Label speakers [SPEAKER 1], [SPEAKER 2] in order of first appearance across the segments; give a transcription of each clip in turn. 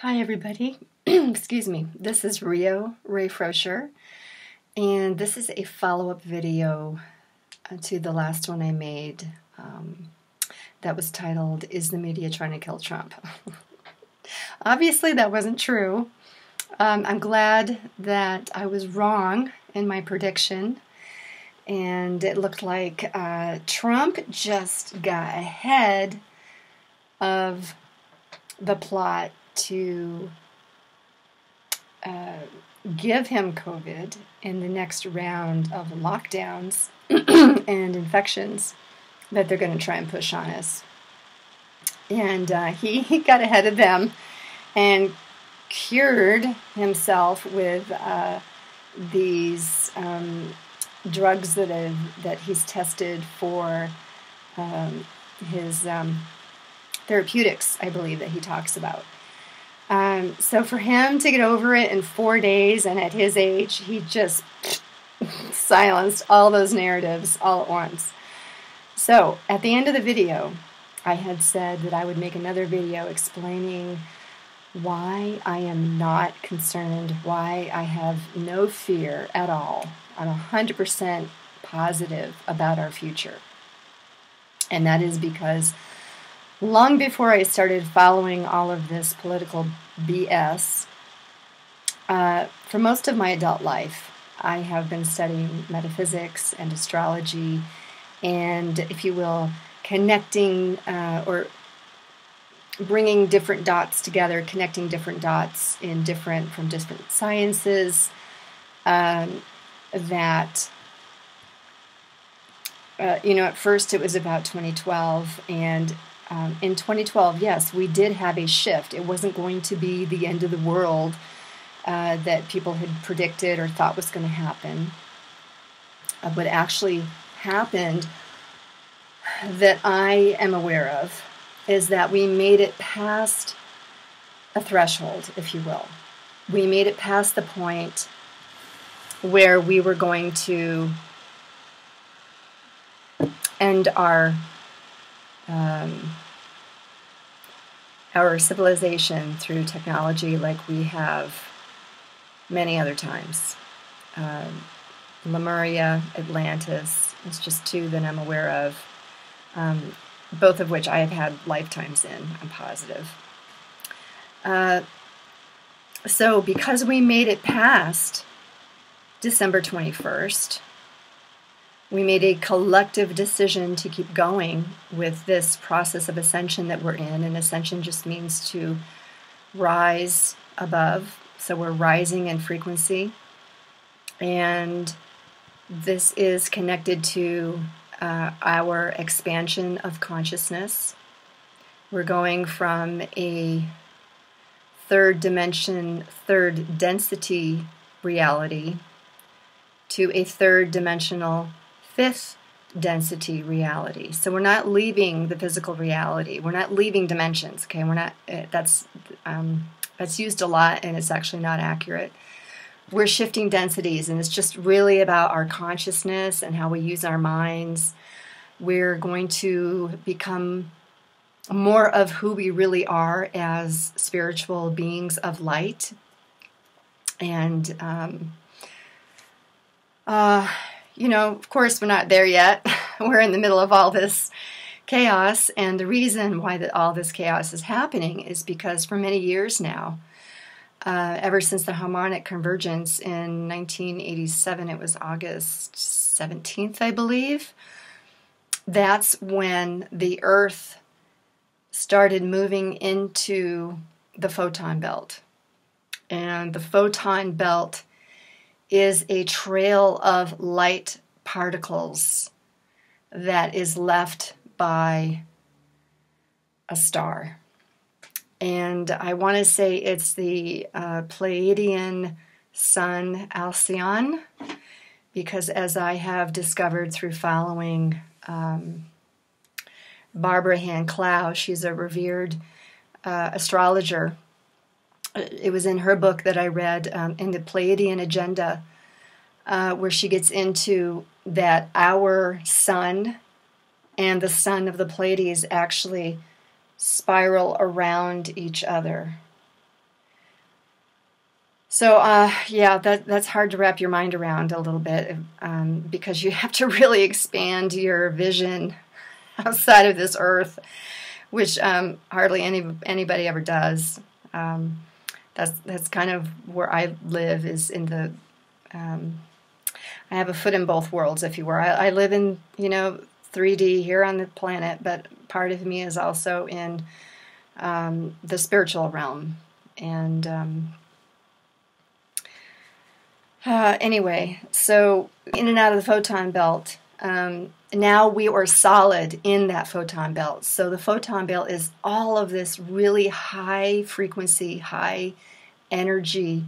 [SPEAKER 1] Hi everybody, excuse me, this is Ray Frosher, and this is a follow-up video to the last one I made that was titled, Is the Media Trying to Kill Trump? Obviously that wasn't true. I'm glad that I was wrong in my prediction, and it looked like Trump just got ahead of the plot to give him COVID in the next round of lockdowns and infections that they're going to try and push on us. And he got ahead of them and cured himself with these drugs that he's tested for his therapeutics, I believe, that he talks about. So for him to get over it in 4 days, and at his age, he just silenced all those narratives all at once. So at the end of the video, I had said that I would make another video explaining why I am not concerned, why I have no fear at all. I'm 100% positive about our future. And that is because long before I started following all of this political BS, for most of my adult life, I have been studying metaphysics and astrology and, if you will, connecting or bringing different dots together, connecting different dots from different sciences at first it was about 2012, and in 2012, yes, we did have a shift. It wasn't going to be the end of the world that people had predicted or thought was going to happen. What actually happened that I am aware of is that we made it past a threshold, if you will. We made it past the point where we were going to end our civilization through technology like we have many other times. Lemuria, Atlantis, it's just two that I'm aware of, both of which I have had lifetimes in, I'm positive. So because we made it past December 21st, we made a collective decision to keep going with this process of ascension that we're in. And ascension just means to rise above. So we're rising in frequency. And this is connected to our expansion of consciousness. We're going from a third dimension, third density reality to a third dimensional fifth density reality. So we're not leaving the physical reality. We're not leaving dimensions. Okay, we're not. That's used a lot, and it's actually not accurate. We're shifting densities, and it's just really about our consciousness and how we use our minds. We're going to become more of who we really are as spiritual beings of light, and of course, we're not there yet. We're in the middle of all this chaos, and the reason why all this chaos is happening is because for many years now, ever since the harmonic convergence in 1987, it was August 17th, I believe, that's when the Earth started moving into the photon belt. And the photon belt is a trail of light particles that is left by a star. And I want to say it's the Pleiadian sun Alcyon, because as I have discovered through following Barbara Hand Clow, she's a revered astrologer. It was in her book that I read, in the Pleiadian Agenda, where she gets into that our sun and the sun of the Pleiades actually spiral around each other. So, yeah, that's hard to wrap your mind around a little bit, because you have to really expand your vision outside of this earth, which hardly anybody ever does. That's kind of where I live, is in the I have a foot in both worlds, if you will. I live in 3D here on the planet, but part of me is also in the spiritual realm. And anyway, so in and out of the photon belt. Now we are solid in that photon belt. So the photon belt is all of this really high frequency, high energy.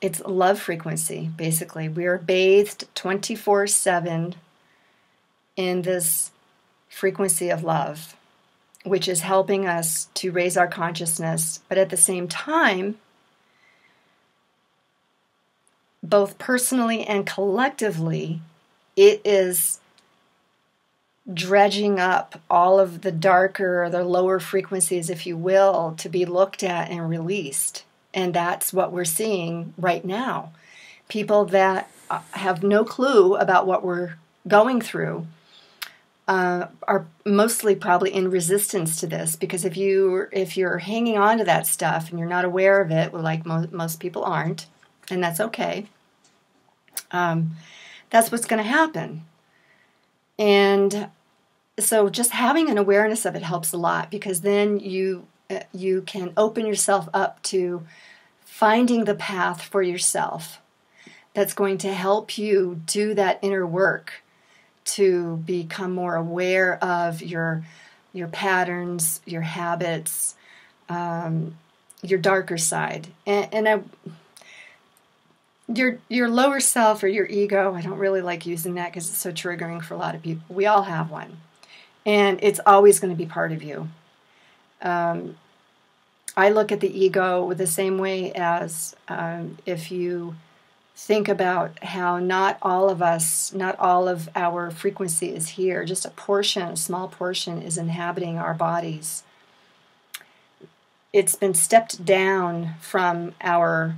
[SPEAKER 1] It's love frequency, basically. We are bathed 24/7 in this frequency of love, which is helping us to raise our consciousness. But at the same time, both personally and collectively, it is dredging up all of the darker or the lower frequencies, if you will, to be looked at and released. And that's what we're seeing right now. People that have no clue about what we're going through are mostly probably in resistance to this, because if you're hanging on to that stuff and you're not aware of it, well, like most people aren't, and that's okay. That's what's going to happen. And so just having an awareness of it helps a lot, because then you can open yourself up to finding the path for yourself that's going to help you do that inner work to become more aware of your patterns, your habits, your darker side. Your lower self, or your ego, I don't really like using that because it's so triggering for a lot of people. We all have one. And it's always going to be part of you. I look at the ego the same way as if you think about how not all of our frequency is here. Just a small portion is inhabiting our bodies. It's been stepped down from our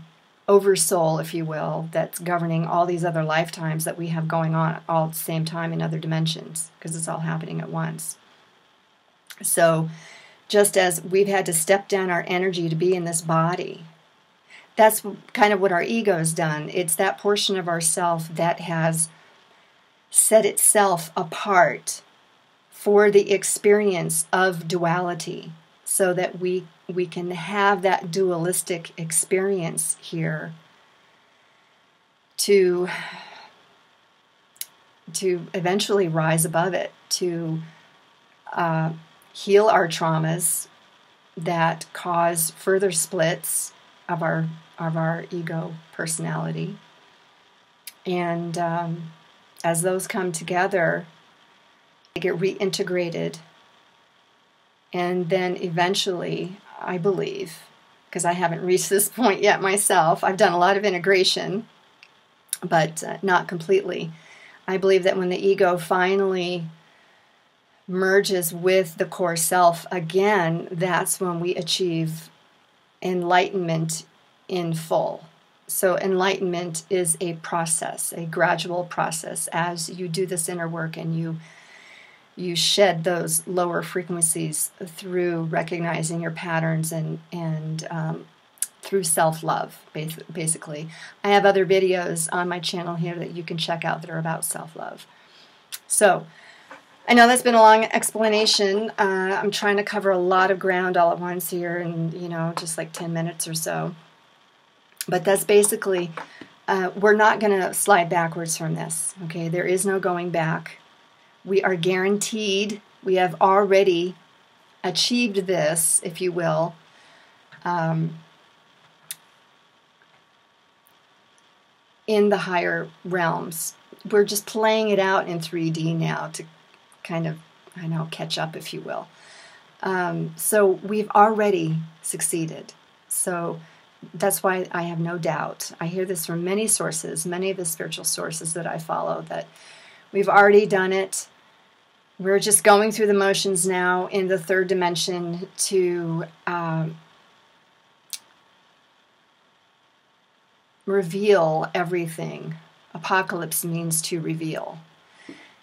[SPEAKER 1] oversoul, if you will, that's governing all these other lifetimes that we have going on all at the same time in other dimensions, because it's all happening at once. So just as we've had to step down our energy to be in this body, that's kind of what our ego has done. It's that portion of ourself that has set itself apart for the experience of duality, so that we can have that dualistic experience here to eventually rise above it, to heal our traumas that cause further splits of our ego personality. And as those come together, they get reintegrated. And then eventually, I believe, because I haven't reached this point yet myself, I've done a lot of integration, but not completely. I believe that when the ego finally merges with the core self again, that's when we achieve enlightenment in full. So enlightenment is a process, a gradual process, as you do this inner work and you shed those lower frequencies through recognizing your patterns and through self-love, basically. I have other videos on my channel here that you can check out that are about self-love. So I know that's been a long explanation. I'm trying to cover a lot of ground all at once here in, just like 10 minutes or so. But that's basically, we're not going to slide backwards from this, okay? There is no going back. We are guaranteed, we have already achieved this, if you will, in the higher realms. We're just playing it out in 3D now to kind of, catch up, if you will. So we've already succeeded. So that's why I have no doubt. I hear this from many sources, many of the spiritual sources that I follow, that we've already done it. We're just going through the motions now in the third dimension to reveal everything. Apocalypse means to reveal.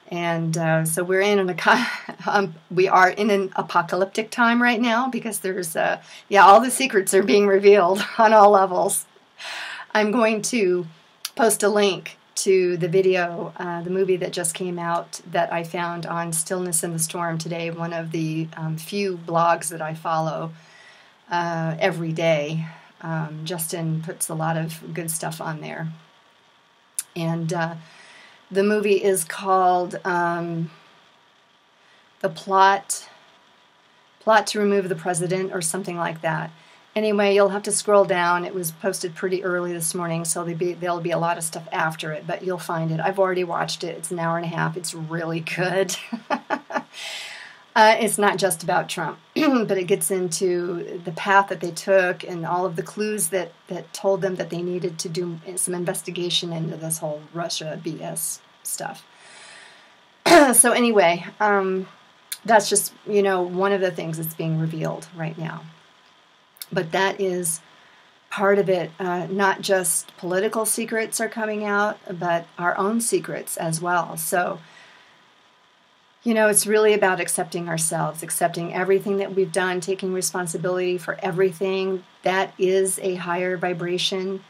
[SPEAKER 1] And so we are in an apocalyptic time right now, because there's, all the secrets are being revealed on all levels. I'm going to post a link to the video, the movie that just came out that I found on Stillness in the Storm today, one of the few blogs that I follow every day. Justin puts a lot of good stuff on there. And the movie is called The Plot to Remove the President, or something like that. Anyway, you'll have to scroll down. It was posted pretty early this morning, so there'll be a lot of stuff after it, but you'll find it. I've already watched it. It's an hour and a half. It's really good. It's not just about Trump, but it gets into the path that they took and all of the clues that told them that they needed to do some investigation into this whole Russia BS stuff. So anyway, that's just, one of the things that's being revealed right now. But that is part of it. Not just political secrets are coming out, but our own secrets as well. So, it's really about accepting ourselves, accepting everything that we've done, taking responsibility for everything. That is a higher vibration.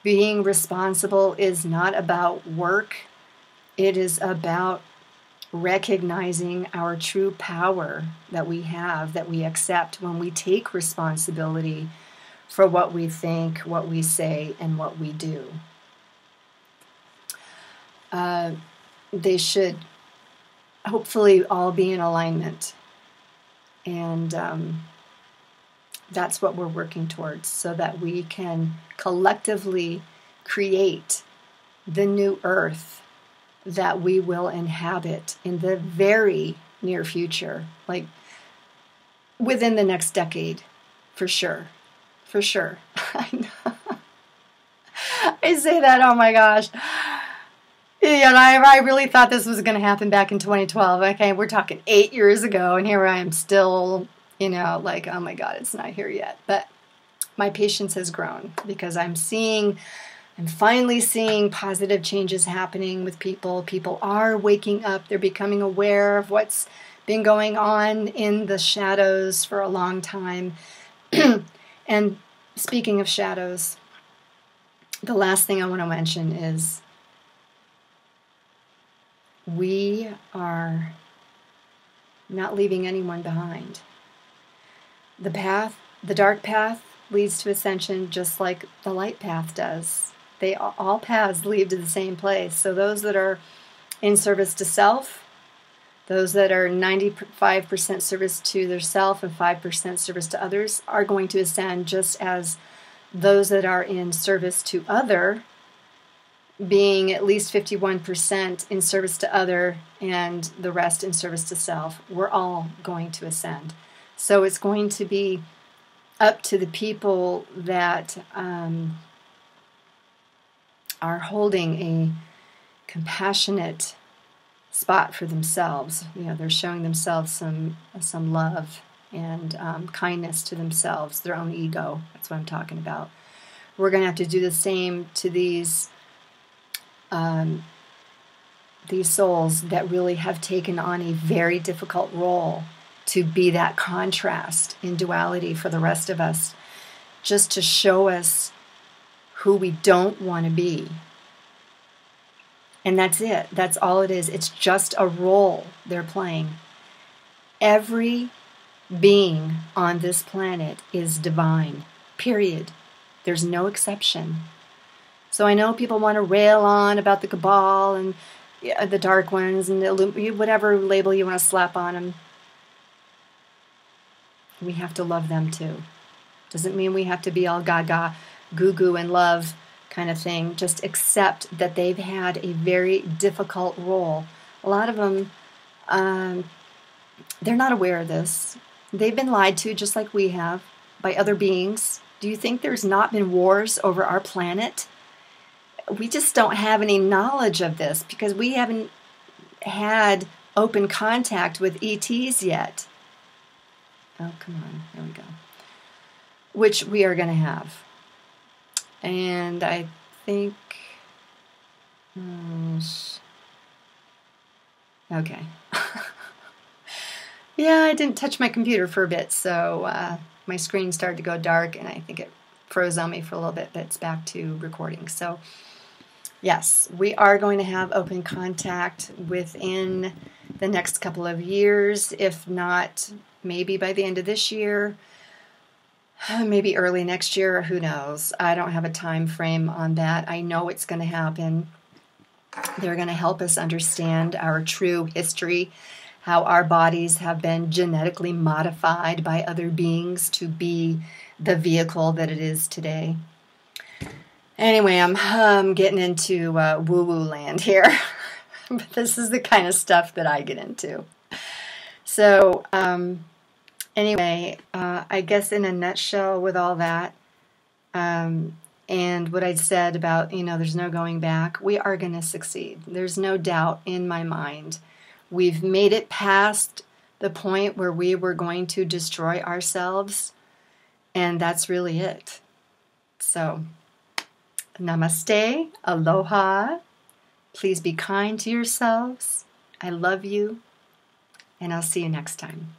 [SPEAKER 1] Being responsible is not about work. It is about recognizing our true power that we have, that we accept when we take responsibility for what we think, what we say, and what we do. They should hopefully all be in alignment. And that's what we're working towards, so that we can collectively create the new earth that we will inhabit in the very near future, like within the next decade, for sure. For sure. I say that, oh my gosh. And I really thought this was going to happen back in 2012. Okay, we're talking 8 years ago, and here I am still, like, oh my God, it's not here yet. But my patience has grown, because I'm finally seeing positive changes happening with people. People are waking up. They're becoming aware of what's been going on in the shadows for a long time. And speaking of shadows, the last thing I want to mention is we are not leaving anyone behind. The dark path leads to ascension, just like the light path does. All paths lead to the same place. So those that are in service to self, those that are 95% service to their self and 5% service to others, are going to ascend, just as those that are in service to other, being at least 51% in service to other and the rest in service to self, we're all going to ascend. So it's going to be up to the people that are holding a compassionate spot for themselves. They're showing themselves some love and kindness to themselves, their own ego. That's what I'm talking about. We're going to have to do the same to these souls that really have taken on a very difficult role to be that contrast in duality for the rest of us, just to show us who we don't want to be. And that's it. That's all it is. It's just a role they're playing. Every being on this planet is divine, period. There's no exception. So I know people want to rail on about the cabal and the dark ones and whatever label you want to slap on them. We have to love them too. Doesn't mean we have to be all gaga, goo-goo and love kind of thing. Just accept that they've had a very difficult role. A lot of them, they're not aware of this. They've been lied to, just like we have, by other beings. Do you think there's not been wars over our planet? We just don't have any knowledge of this because we haven't had open contact with ETs yet. Oh, come on. There we go. Which we are going to have. And I think... okay. Yeah, I didn't touch my computer for a bit, so my screen started to go dark, and I think it froze on me for a little bit, but it's back to recording. So, yes, we are going to have open contact within the next couple of years, if not maybe by the end of this year, maybe early next year, who knows. I don't have a time frame on that. I know it's going to happen. They're going to help us understand our true history, how our bodies have been genetically modified by other beings to be the vehicle that it is today. Anyway, I'm getting into woo-woo land here. But this is the kind of stuff that I get into. So, anyway, I guess in a nutshell with all that, and what I said about, there's no going back, we are going to succeed. There's no doubt in my mind. We've made it past the point where we were going to destroy ourselves, and that's really it. So, namaste, aloha, please be kind to yourselves. I love you, and I'll see you next time.